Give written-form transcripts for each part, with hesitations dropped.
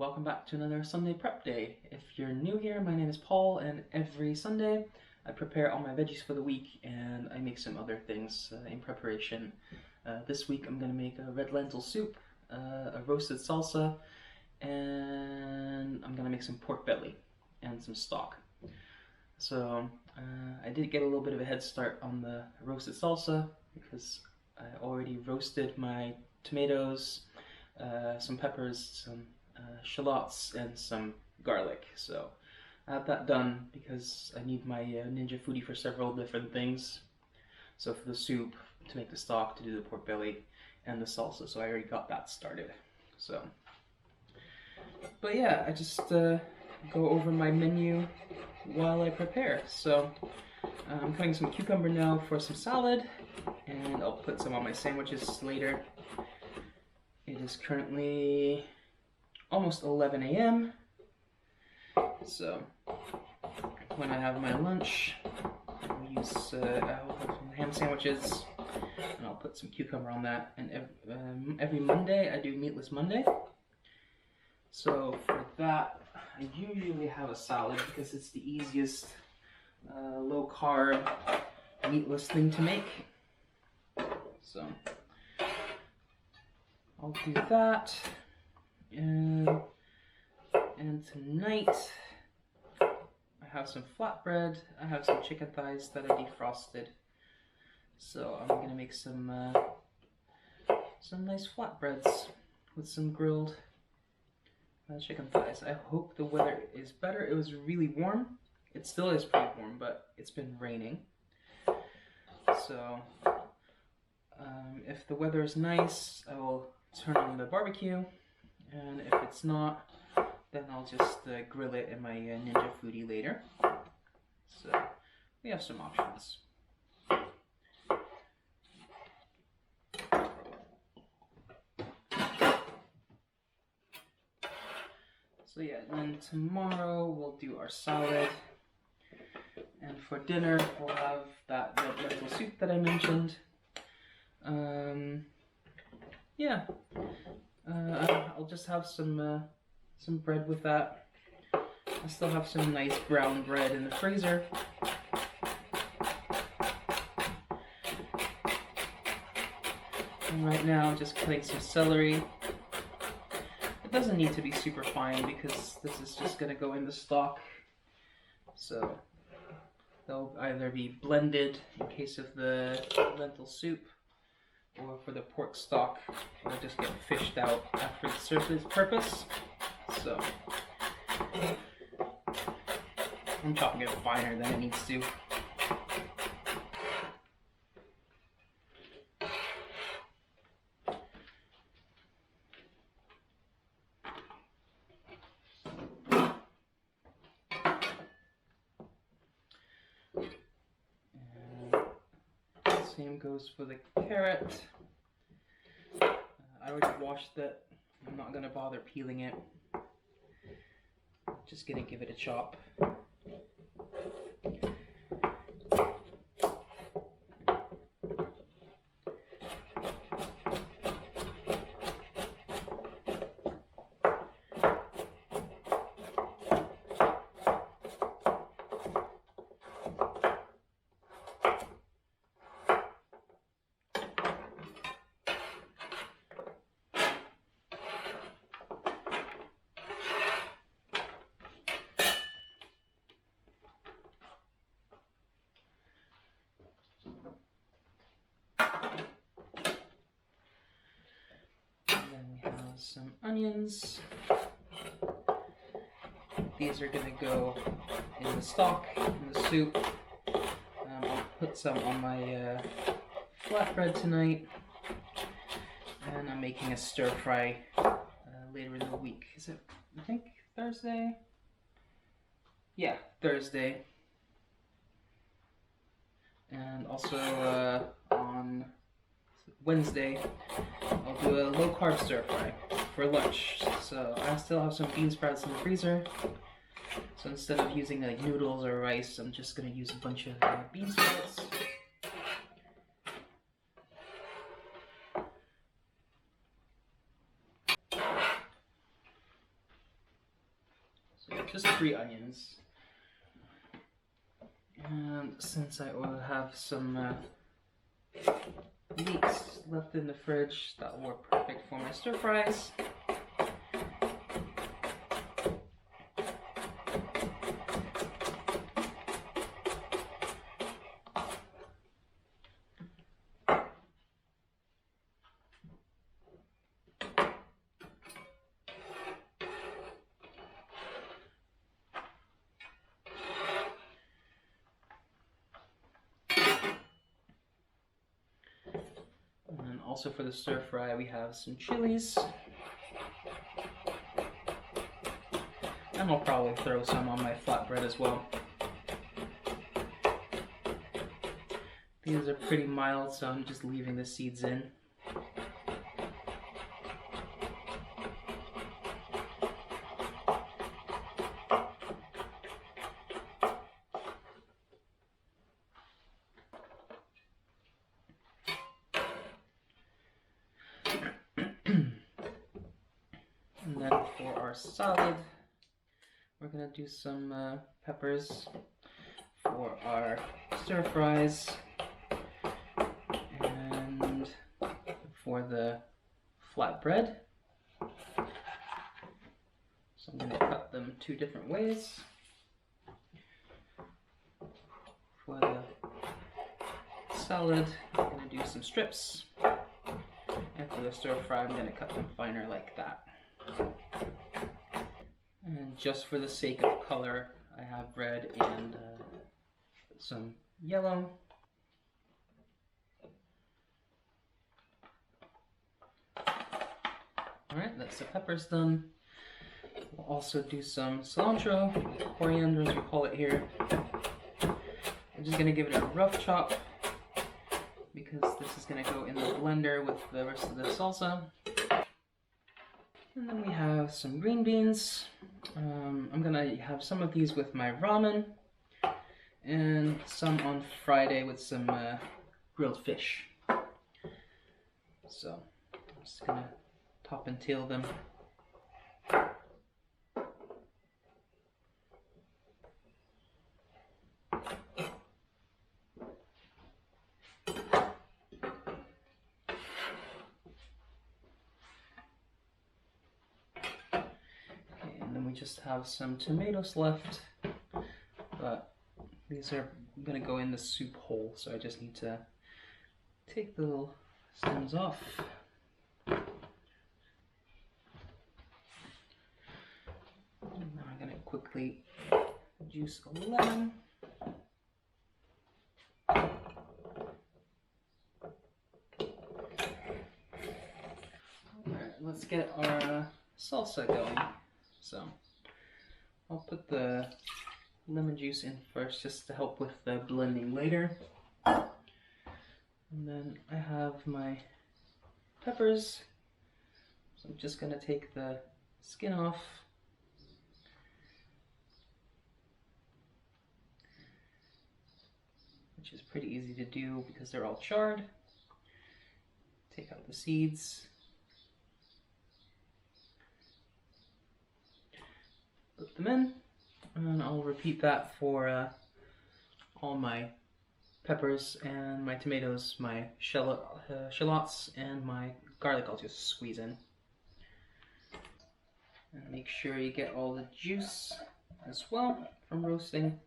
welcome back to another Sunday prep day. If you're new here, my name is Paul, and every Sunday I prepare all my veggies for the week and I make some other things in preparation. This week I'm going to make a red lentil soup, a roasted salsa, and I'm going to make some pork belly and some stock. So I did get a little bit of a head start on the roasted salsa because I already roasted my tomatoes, some peppers, some shallots, and some garlic. So I have that done because I need my Ninja Foodi for several different things. So for the soup, to make the stock, to do the pork belly, and the salsa. So I already got that started. So, but yeah, I just go over my menu while I prepare. So I'm cutting some cucumber now for some salad, and I'll put some on my sandwiches later. It is currently almost 11 a.m. So when I have my lunch, I'll have some ham sandwiches, and I'll put some cucumber on that. And every Monday I do Meatless Monday. So for that, I usually have a salad because it's the easiest low carb meatless thing to make. So I'll do that, and tonight I have some flatbread. I have some chicken thighs that I defrosted, so I'm gonna make some nice flatbreads with some grilled chicken thighs. I hope the weather is better. It was really warm. It still is pretty warm, but it's been raining. So if the weather is nice, I will turn on the barbecue, and if it's not, then I'll just grill it in my Ninja Foodi later. So we have some options. So yeah, and then tomorrow we'll do our salad, and for dinner we'll have that red lentil soup that I mentioned. Yeah, I'll just have some bread with that. I still have some nice brown bread in the freezer. And right now I'm just cutting some celery. It doesn't need to be super fine because this is just going to go in the stock. So they'll either be blended in case of the lentil soup, or for the pork stock, it'll just get fished out after it serves its purpose. So I'm chopping it finer than it needs to. Same goes for the carrot. I already washed it. I'm not going to bother peeling it. Just going to give it a chop. Some onions. These are going to go in the stock, in the soup. I'll put some on my flatbread tonight. And I'm making a stir fry later in the week. Is it, I think, Thursday? Yeah, Thursday. And also on Wednesday, I'll do a low carb stir fry for lunch. So I still have some bean sprouts in the freezer. So instead of using like noodles or rice, I'm just gonna use a bunch of bean sprouts. just 3 onions. And since I will have some leeks left in the fridge, that will work perfect for my stir fries. And also for the stir fry, we have some chilies. And I'll probably throw some on my flatbread as well. These are pretty mild, so I'm just leaving the seeds in. And then for our salad, we're gonna do some peppers for our stir fries, and for the flatbread. So I'm gonna cut them 2 different ways. For the salad, I'm gonna do some strips, and for the stir fry, I'm gonna cut them finer like that. And just for the sake of color, I have red and some yellow. Alright, that's the peppers done. We'll also do some cilantro, coriander as we call it here. I'm just going to give it a rough chop because this is going to go in the blender with the rest of the salsa. And then we have some green beans. I'm gonna have some of these with my ramen, and some on Friday with some grilled fish. So I'm just gonna top and tail them. We just have some tomatoes left, but these are going to go in the soup whole, so I just need to take the little stems off. And now I'm going to quickly juice a lemon. Alright, let's get our salsa going. So I'll put the lemon juice in first just to help with the blending later. And then I have my peppers. So I'm just going to take the skin off. Which is pretty easy to do because they're all charred. Take out the seeds. Put them in, and I'll repeat that for all my peppers and my tomatoes, my shallots, and my garlic. I'll just squeeze in. And make sure you get all the juice as well from roasting.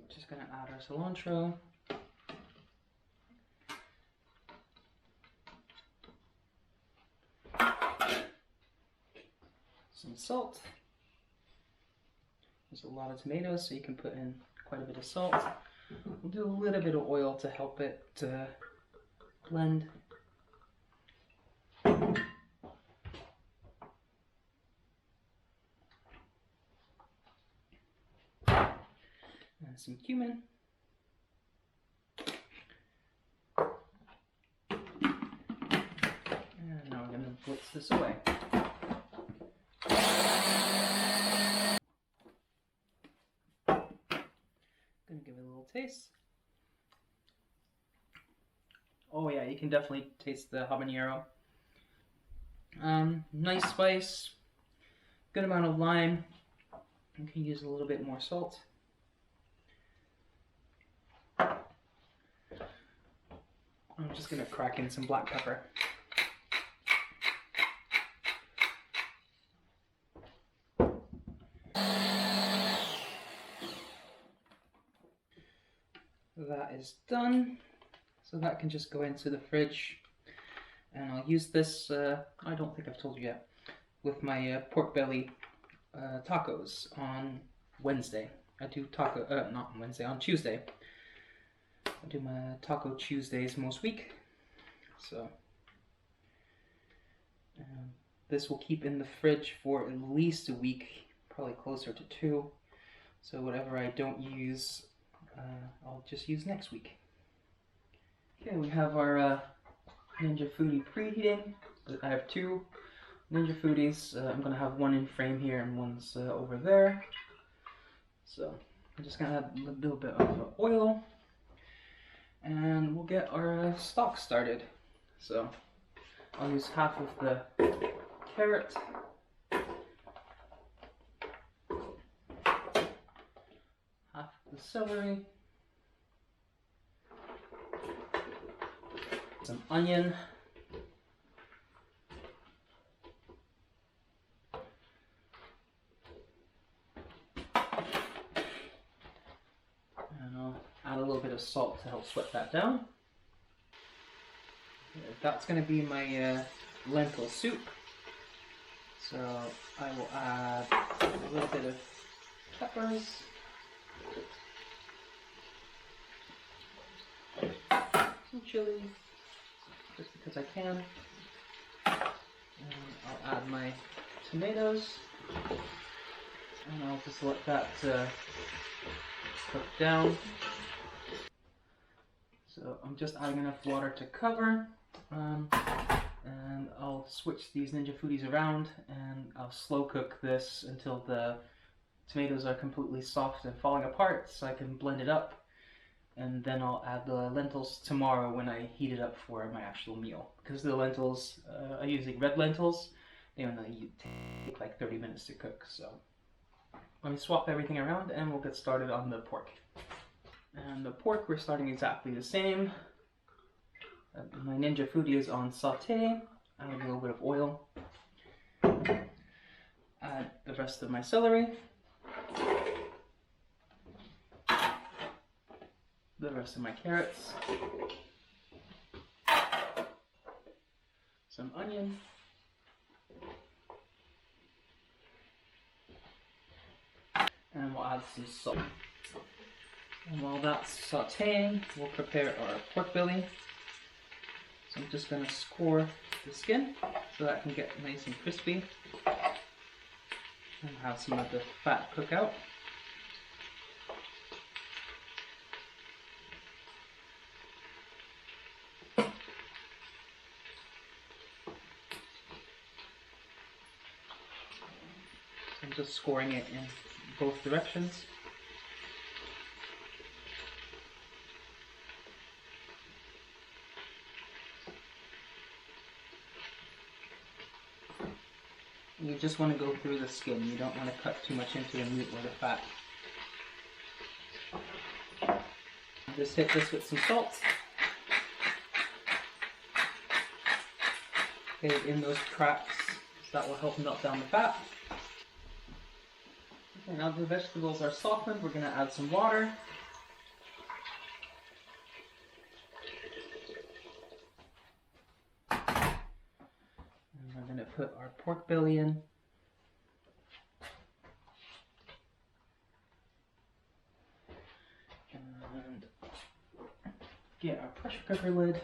Just going to add our cilantro. Some salt. There's a lot of tomatoes, so you can put in quite a bit of salt. We'll do a little bit of oil to help it blend. And some cumin. And now we're going to blitz this away. taste. Oh yeah, you can definitely taste the habanero. Nice spice, good amount of lime. You can use a little bit more salt. I'm just gonna crack in some black pepper. That is done. So that can just go into the fridge. And I'll use this, I don't think I've told you yet, with my pork belly tacos on Wednesday. I do not on Wednesday, on Tuesday. I do my Taco Tuesdays most week. So this will keep in the fridge for at least a week, probably closer to 2. So whatever I don't use, I'll just use next week. Okay, we have our Ninja Foodi preheating. I have 2 Ninja Foodies. I'm going to have one in frame here and one's over there. So I'm just going to add a little bit of oil and we'll get our stock started. So I'll use half of the carrot, half of the celery, some onion, and I'll add a little bit of salt to help sweat that down. That's going to be my lentil soup. So I will add a little bit of peppers, some chili, just because I can. And I'll add my tomatoes, and I'll just let that cook down. So I'm just adding enough water to cover, and I'll switch these Ninja Foodies around, and I'll slow cook this until the tomatoes are completely soft and falling apart, so I can blend it up. And then I'll add the lentils tomorrow when I heat it up for my actual meal. Because the lentils, I'm using red lentils, they only take like 30 minutes to cook. So let me swap everything around and we'll get started on the pork. And the pork, we're starting exactly the same. My Ninja Foodi is on saute. Add a little bit of oil. Add the rest of my celery. The rest of my carrots, some onion, and we'll add some salt. And while that's sauteing, we'll prepare our pork belly. So I'm just going to score the skin so that can get nice and crispy and have some of the fat cook out. I'm just scoring it in both directions. You just want to go through the skin. You don't want to cut too much into the meat or the fat. Just hit this with some salt. Get it in those cracks. So that will help melt down the fat. Okay, now the vegetables are softened, we're going to add some water. And we're going to put our pork belly in. And get our pressure cooker lid.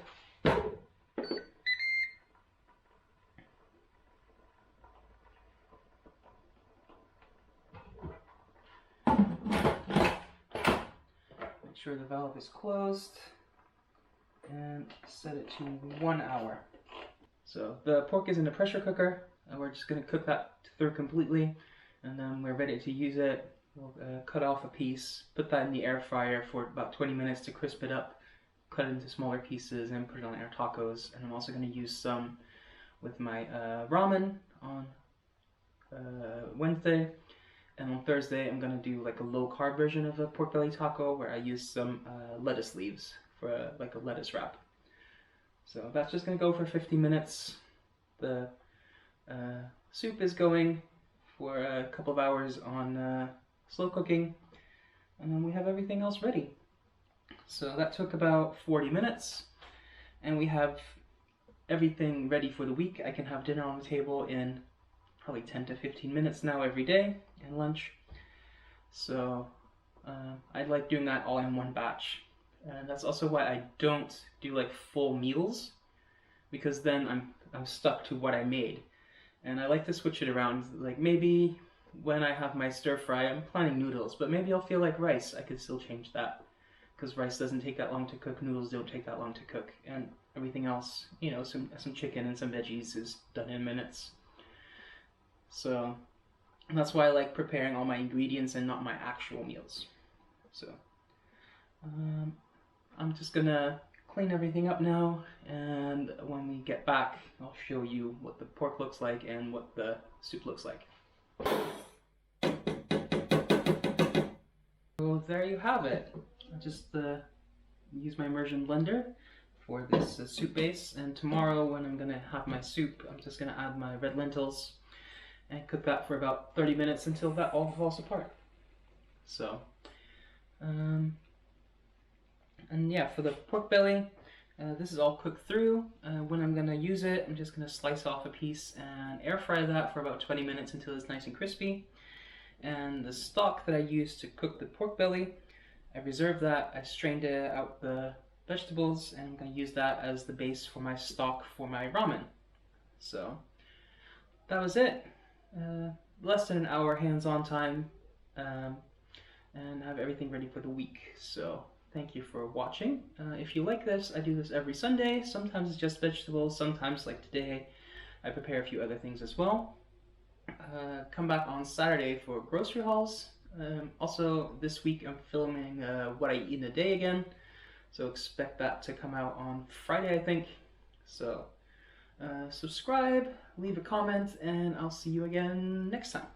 Sure the valve is closed and set it to 1 hour. So the pork is in the pressure cooker and we're just going to cook that through completely, and then we're ready to use it So cut off a piece, put that in the air fryer for about 20 minutes to crisp it up, cut it into smaller pieces, and put it on our tacos. And I'm also going to use some with my ramen on Wednesday. And on Thursday, I'm going to do like a low carb version of a pork belly taco where I use some lettuce leaves for like a lettuce wrap. So that's just going to go for 50 minutes. The soup is going for a couple of hours on slow cooking, and then we have everything else ready. So that took about 40 minutes, and we have everything ready for the week. I can have dinner on the table in probably 10 to 15 minutes now every day, and lunch. So I like doing that all in one batch. And that's also why I don't do like full meals, because then I'm stuck to what I made. And I like to switch it around. Like maybe when I have my stir fry, I'm planning noodles, but maybe I'll feel like rice. I could still change that, because rice doesn't take that long to cook, noodles don't take that long to cook, and everything else, you know, some chicken and some veggies is done in minutes. So that's why I like preparing all my ingredients and not my actual meals. So I'm just gonna clean everything up now, and when we get back, I'll show you what the pork looks like and what the soup looks like. So there you have it. I just use my immersion blender for this soup base, and tomorrow when I'm gonna have my soup, I'm just gonna add my red lentils and cook that for about 30 minutes until that all falls apart. So and yeah, for the pork belly, this is all cooked through. When I'm gonna use it, I'm just gonna slice off a piece and air fry that for about 20 minutes until it's nice and crispy. And the stock that I used to cook the pork belly, I reserved that. I strained out the vegetables, and I'm gonna use that as the base for my stock for my ramen. So that was it. Less than an hour hands-on time, and have everything ready for the week. So thank you for watching. If you like this, I do this every Sunday. Sometimes it's just vegetables, sometimes like today, I prepare a few other things as well. Come back on Saturday for grocery hauls. Also, this week I'm filming what I eat in a day again, so expect that to come out on Friday, I think. So subscribe, leave a comment, and I'll see you again next time.